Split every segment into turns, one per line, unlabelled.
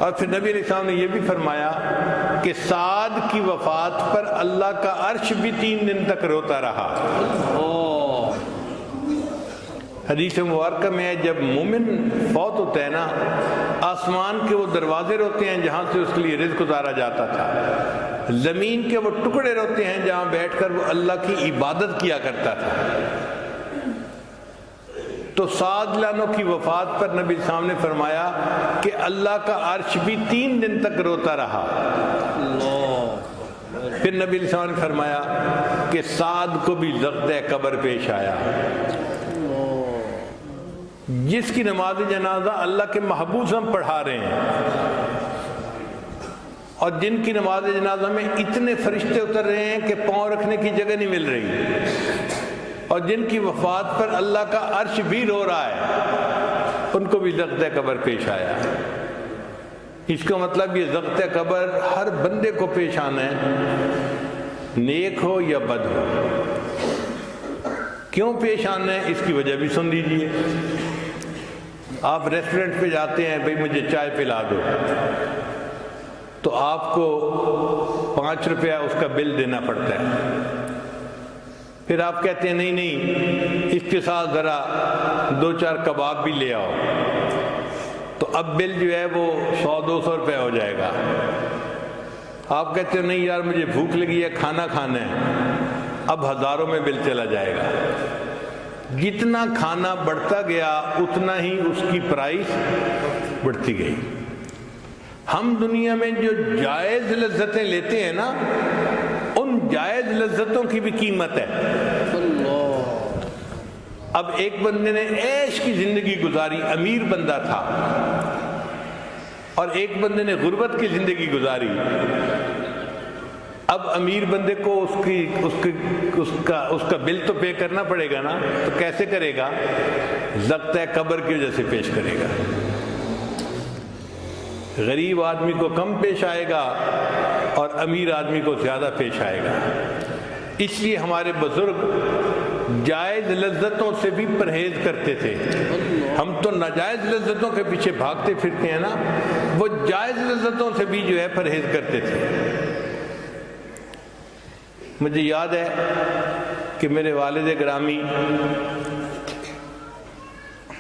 اور پھر نبی علیہ السلام نے یہ بھی فرمایا کہ سعد کی وفات پر اللہ کا عرش بھی 3 دن تک روتا رہا۔ حدیث مبارکہ میں ہے جب مومن فوت ہوتا ہے نا، آسمان کے وہ دروازے روتے ہیں جہاں سے اس کے لیے رزق اتارا جاتا تھا، زمین کے وہ ٹکڑے روتے ہیں جہاں بیٹھ کر وہ اللہ کی عبادت کیا کرتا تھا۔ تو سعد لانو کی وفات پر نبی صاحب نے فرمایا کہ اللہ کا عرش بھی 3 دن تک روتا رہا۔ پھر نبی صاحب نے فرمایا کہ سعد کو بھی ضغط قبر پیش آیا۔ جس کی نماز جنازہ اللہ کے محبوب ہم پڑھا رہے ہیں اور جن کی نماز جنازہ میں اتنے فرشتے اتر رہے ہیں کہ پاؤں رکھنے کی جگہ نہیں مل رہی، اور جن کی وفات پر اللہ کا عرش بھی رو رہا ہے، ان کو بھی ضغط قبر پیش آیا۔ اس کا مطلب یہ ضغط قبر ہر بندے کو پیش آنا ہے، نیک ہو یا بد ہو۔ کیوں پیش آنا ہے اس کی وجہ بھی سن لیجئے۔ آپ ریسٹورنٹ پہ جاتے ہیں، بھئی مجھے چائے پلا دو، تو آپ کو 5 روپیہ اس کا بل دینا پڑتا ہے۔ پھر آپ کہتے ہیں نہیں اس کے ساتھ ذرا 2-4 کباب بھی لے آؤ، تو اب بل جو ہے وہ 100-200 روپے ہو جائے گا۔ آپ کہتے ہیں نہیں یار مجھے بھوک لگی ہے، کھانا کھانا ہے، اب ہزاروں میں بل چلا جائے گا۔ جتنا کھانا بڑھتا گیا اتنا ہی اس کی پرائس بڑھتی گئی۔ ہم دنیا میں جو جائز لذتیں لیتے ہیں نا، ان جائز لذتوں کی بھی قیمت ہے۔ اب ایک بندے نے عیش کی زندگی گزاری، امیر بندہ تھا، اور ایک بندے نے غربت کی زندگی گزاری۔ اب امیر بندے کو اس کا بل تو پے کرنا پڑے گا نا، تو کیسے کرے گا؟ ضغط قبر کی وجہ سے پیش کرے گا۔ غریب آدمی کو کم پیش آئے گا اور امیر آدمی کو زیادہ پیش آئے گا۔ اس لیے ہمارے بزرگ جائز لذتوں سے بھی پرہیز کرتے تھے۔ ہم تو ناجائز لذتوں کے پیچھے بھاگتے پھرتے ہیں نا، وہ جائز لذتوں سے بھی جو ہے پرہیز کرتے تھے۔ مجھے یاد ہے کہ میرے والد گرامی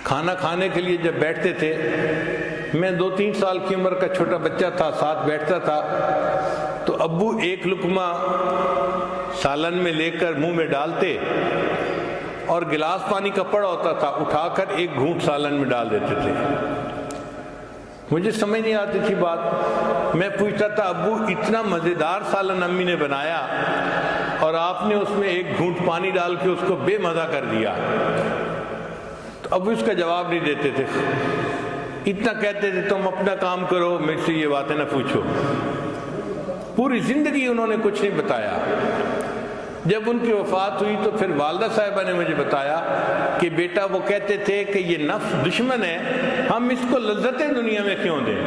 کھانا کھانے کے لیے جب بیٹھتے تھے، میں 2-3 سال کی عمر کا چھوٹا بچہ تھا، ساتھ بیٹھتا تھا، تو ابو ایک لقمہ سالن میں لے کر منہ میں ڈالتے اور گلاس پانی کا پڑا ہوتا تھا، اٹھا کر ایک گھونٹ سالن میں ڈال دیتے تھے۔ مجھے سمجھ نہیں آتی تھی بات، میں پوچھتا تھا ابو اتنا مزیدار سالن امی نے بنایا اور آپ نے اس میں ایک گھونٹ پانی ڈال کے اس کو بے مزہ کر دیا۔ تو ابو اس کا جواب نہیں دیتے تھے، اتنا کہتے تھے تم اپنا کام کرو، میرے سے یہ باتیں نہ پوچھو۔ پوری زندگی انہوں نے کچھ نہیں بتایا۔ جب ان کی وفات ہوئی تو پھر والدہ صاحبہ نے مجھے بتایا کہ بیٹا وہ کہتے تھے کہ یہ نفس دشمن ہے، ہم اس کو لذتیں دنیا میں کیوں دیں؟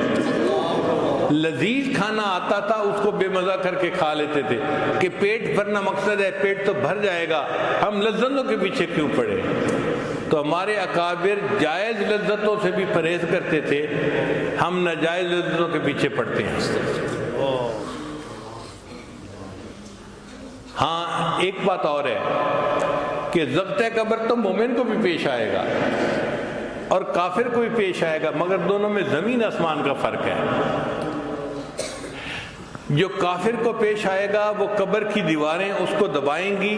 لذیذ کھانا آتا تھا اس کو بے مزہ کر کے کھا لیتے تھے کہ پیٹ بھرنا مقصد ہے، پیٹ تو بھر جائے گا، ہم لذتوں کے پیچھے کیوں پڑے؟ تو ہمارے اکابر جائز لذتوں سے بھی پرہیز کرتے تھے، ہم ناجائز لذتوں کے پیچھے پڑتے ہیں۔ ہاں ایک بات اور ہے کہ ضغط قبر تو مومن کو بھی پیش آئے گا اور کافر کو بھی پیش آئے گا، مگر دونوں میں زمین آسمان کا فرق ہے۔ جو کافر کو پیش آئے گا وہ قبر کی دیواریں اس کو دبائیں گی،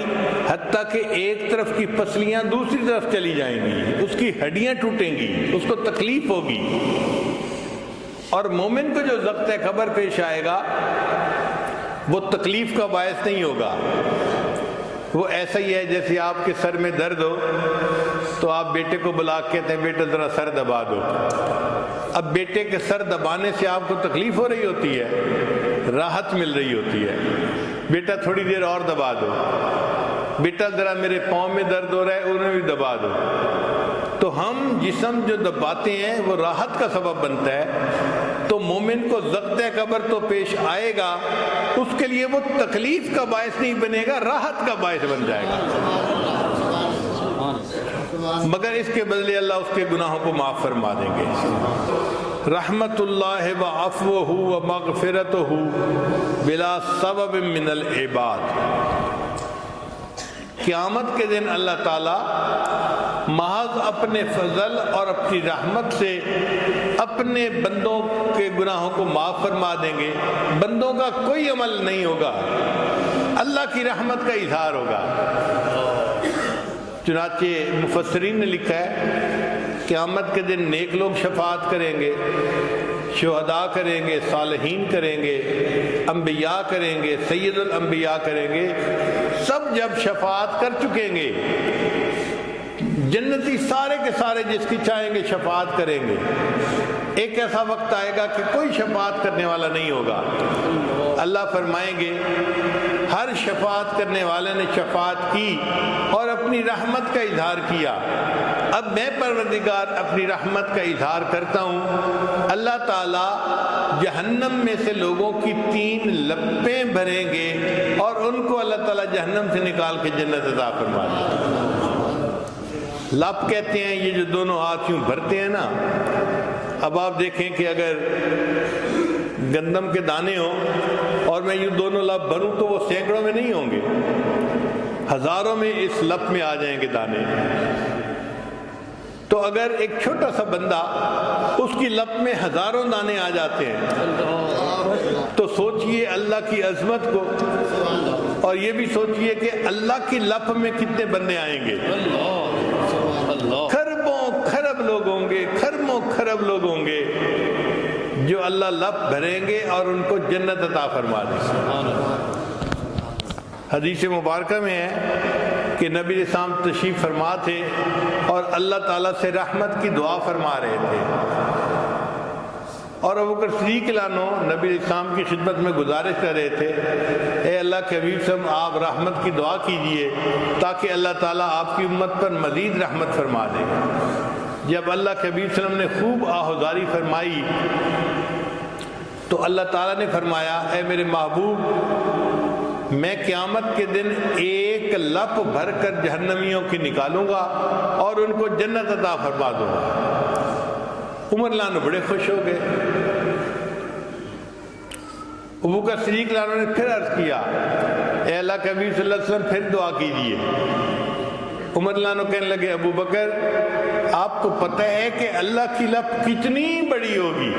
حتیٰ کہ ایک طرف کی پسلیاں دوسری طرف چلی جائیں گی، اس کی ہڈیاں ٹوٹیں گی، اس کو تکلیف ہوگی۔ اور مومن کو جو ضغط قبر پیش آئے گا وہ تکلیف کا باعث نہیں ہوگا، وہ ایسا ہی ہے جیسے آپ کے سر میں درد ہو تو آپ بیٹے کو بلا کے کہتے ہیں بیٹا ذرا سر دبا دو۔ اب بیٹے کے سر دبانے سے آپ کو تکلیف ہو رہی ہوتی ہے، راحت مل رہی ہوتی ہے، بیٹا تھوڑی دیر اور دبا دو، بیٹا ذرا میرے پاؤں میں درد ہو رہا ہے انہیں بھی دبا دو۔ تو ہم جسم جو دباتے ہیں وہ راحت کا سبب بنتا ہے، تو مومن کو ضغط قبر تو پیش آئے گا، اس کے لیے وہ تکلیف کا باعث نہیں بنے گا، راحت کا باعث بن جائے گا، مگر اس کے بدلے اللہ اس کے گناہوں کو معاف فرما دیں گے۔ رحمت اللہ و عفوہ و مغفرتہ بلا سبب من العباد۔ قیامت کے دن اللہ تعالیٰ محض اپنے فضل اور اپنی رحمت سے اپنے بندوں کے گناہوں کو معاف فرما دیں گے۔ بندوں کا کوئی عمل نہیں ہوگا، اللہ کی رحمت کا اظہار ہوگا۔ چنانچہ مفسرین نے لکھا ہے قیامت کے دن نیک لوگ شفاعت کریں گے، شہداء کریں گے، صالحین کریں گے، انبیاء کریں گے، سید الانبیاء کریں گے۔ سب جب شفاعت کر چکیں گے، جنتی سارے کے سارے جس کی چاہیں گے شفاعت کریں گے۔ ایک ایسا وقت آئے گا کہ کوئی شفاعت کرنے والا نہیں ہوگا۔ اللہ فرمائیں گے ہر شفاعت کرنے والے نے شفاعت کی اور اپنی رحمت کا اظہار کیا، اب میں پروردگار اپنی رحمت کا اظہار کرتا ہوں۔ اللہ تعالیٰ جہنم میں سے لوگوں کی 3 لپیں بھریں گے اور ان کو اللہ تعالیٰ جہنم سے نکال کے جنت عطا فرما دیں گے۔ لپ کہتے ہیں یہ جو دونوں ہاتھ یوں بھرتے ہیں نا۔ اب آپ دیکھیں کہ اگر گندم کے دانے ہوں اور میں یوں دونوں لپ بھروں تو وہ سینکڑوں میں نہیں ہوں گے، ہزاروں میں اس لپ میں آ جائیں گے دانے۔ تو اگر ایک چھوٹا سا بندہ اس کی لپ میں ہزاروں دانے آ جاتے ہیں تو سوچئے اللہ کی عظمت کو، اور یہ بھی سوچئے کہ اللہ کی لپ میں کتنے بندے آئیں گے۔ خربوں خرب لوگ ہوں گے، خربوں خرب لوگ ہوں گے جو اللہ لپ بھریں گے اور ان کو جنت عطا فرما دیں گے۔ حدیث مبارکہ میں ہے کہ نبی علیہ السلام تشریف فرما تھے اور اللہ تعالیٰ سے رحمت کی دعا فرما رہے تھے، اور ابوبکر صدیق رضی اللہ عنہ نبی علیہ السلام کی خدمت میں گزارش کر رہے تھے، اے اللہ کے حبیب صاحب آپ رحمت کی دعا کیجئے تاکہ اللہ تعالیٰ آپ کی امت پر مزید رحمت فرما دے۔ جب اللہ کے حبیب صلی اللہ علیہ وسلم نے خوب آہوازاری فرمائی تو اللہ تعالیٰ نے فرمایا اے میرے محبوب، میں قیامت کے دن ایک لپ بھر کر جہنمیوں کی نکالوں گا اور ان کو جنت عطا فرما دوں گا۔ عمر اللہ عنہ بڑے خوش ہو گئے۔ ابوبکر صدیق اللہ عنہ نے پھر عرض کیا اے اللہ کے حبیب صلی اللہ علیہ وسلم پھر دعا کیجئے۔ عمر اللہ عنہ کہنے لگے ابو بکر آپ کو پتہ ہے کہ اللہ کی لپ کتنی بڑی ہوگی؟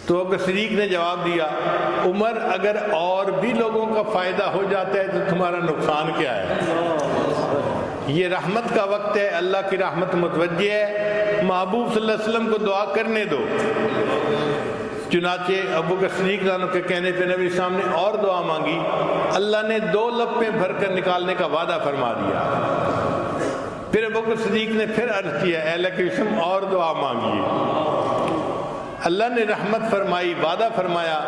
تو ابوبکر صدیق نے جواب دیا عمر اگر اور بھی لوگوں کا فائدہ ہو جاتا ہے تو تمہارا نقصان کیا ہے؟ یہ رحمت کا وقت ہے، اللہ کی رحمت متوجہ ہے، محبوب صلی اللہ علیہ وسلم کو دعا کرنے دو۔ چنانچہ ابوبکر صدیق رضی اللہ عنہ کے کہنے پہ نبی صاحب نے اور دعا مانگی، اللہ نے 2 لپیں بھر کر نکالنے کا وعدہ فرما دیا۔ پھر ابوبکر صدیق نے پھر عرض کیا اے اللہ کے وسلم اور دعا مانگیے۔ اللہ نے رحمت فرمائی، وعدہ فرمایا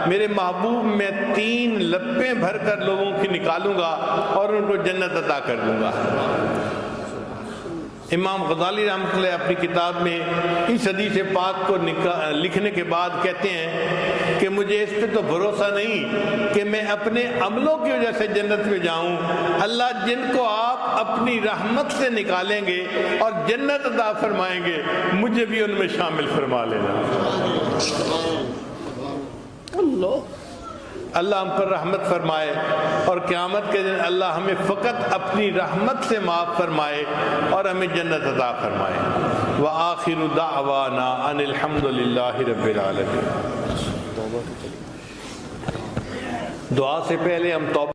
میرے محبوب میں 3 لپیں بھر کر لوگوں کی نکالوں گا اور ان کو جنت عطا کر دوں گا۔ امام غزالی رحمۃ اللہ اپنی کتاب میں اس حدیث پاک کو لکھنے کے بعد کہتے ہیں کہ مجھے اس پہ تو بھروسہ نہیں کہ میں اپنے عملوں کی وجہ سے جنت میں جاؤں، اللہ جن کو آپ اپنی رحمت سے نکالیں گے اور جنت عطا فرمائیں گے مجھے بھی ان میں شامل فرما لینا۔ اللہ ہم پر رحمت فرمائے اور قیامت کے دن اللہ ہمیں فقط اپنی رحمت سے معاف فرمائے اور ہمیں جنت عطا فرمائے۔ وآخر دعوانا ان الحمد للہ رب العالمین۔ دعا سے پہلے ہم توبہ